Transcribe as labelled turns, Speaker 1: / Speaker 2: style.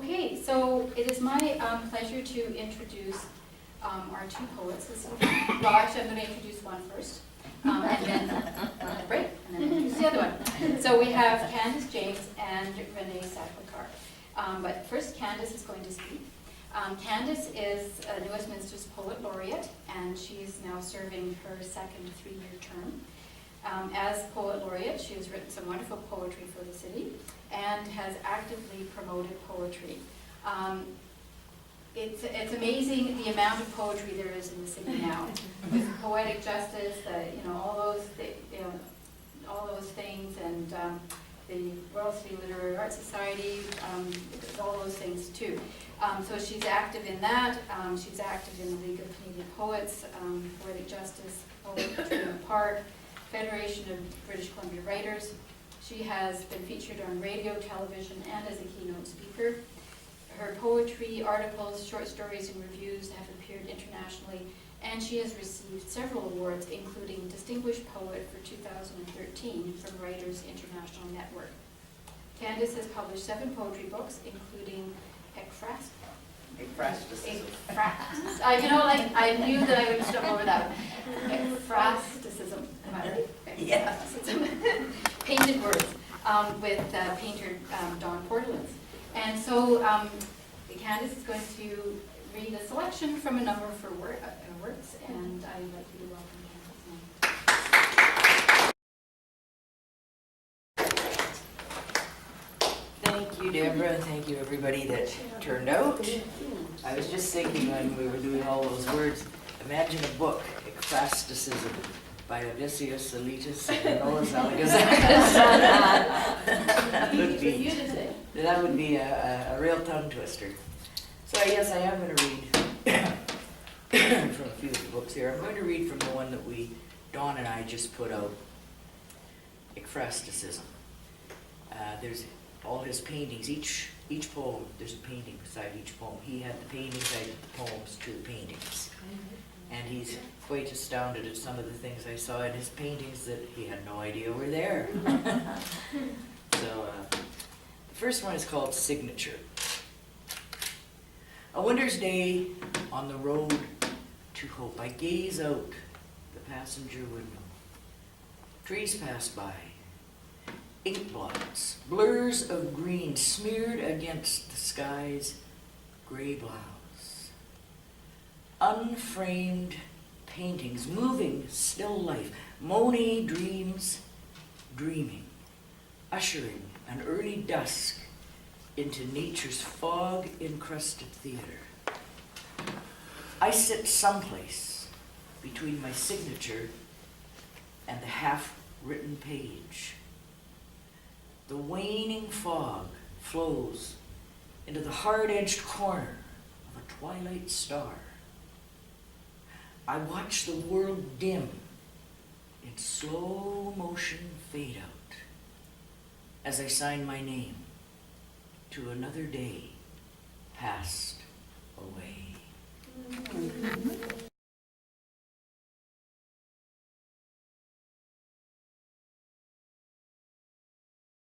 Speaker 1: Okay, so it is my pleasure to introduce our two poets this evening. Well, actually, I'm going to introduce one first, and then we'll have a break, and then introduce the other one. So we have Candice James and Renee Sackler. But first, Candice is going to speak. Candice is New Westminster's Poet Laureate, and she's now serving her second three-year term. As Poet Laureate, she has written some wonderful poetry for the city and has actively promoted poetry. It's amazing the amount of poetry there is in the city now, with poetic justice, all those things, and the Royal City Literary Arts Society, all those things too. So she's active in that. She's active in the League of Canadian Poets, Poetic Justice, Poetry in the Park, Federation of British Columbia Writers. She has been featured on radio, television, and as a keynote speaker. Her poetry, articles, short stories, and reviews have appeared internationally, and she has received several awards, including Distinguished Poet for 2013 from Writers International Network. Candice has published 7 poetry books, including
Speaker 2: Ekphrastichism.
Speaker 1: I knew that I would stumble over that one. Ekphrastichism. Am I right?
Speaker 2: Yeah.
Speaker 1: Painted words with painter Don Portland. And so Candice is going to read a selection from a number of her works, and I'd like you to welcome Candice.
Speaker 2: Thank you, Deborah, and thank you everybody that turned out. I was just thinking when we were doing all those words, imagine a book, Ekphrastichism, by Odysseus, Aletus, and Noah's Alexandrus. That would be a real tongue twister. So yes, I am going to read from a few of the books here. I'm going to read from the one that Dawn and I just put out, Ekphrastichism. There's all his paintings, each poem, there's a painting beside each poem. He had the paintings, I did the poems to the paintings. And he's quite astounded at some of the things I saw in his paintings that he had no idea were there. So the first one is called Signature. A winter's day on the road to hope, I gaze out the passenger window. Trees pass by. Ink blots, blurs of green smeared against the sky's gray blouse. Unframed paintings, moving still life. Monet dreams, dreaming, ushering an early dusk into nature's fog-encrusted theater. I sit someplace between my signature and the half-written page. The waning fog flows into the hard-edged corner of a twilight star. I watch the world dim in slow motion fade out as I sign my name to another day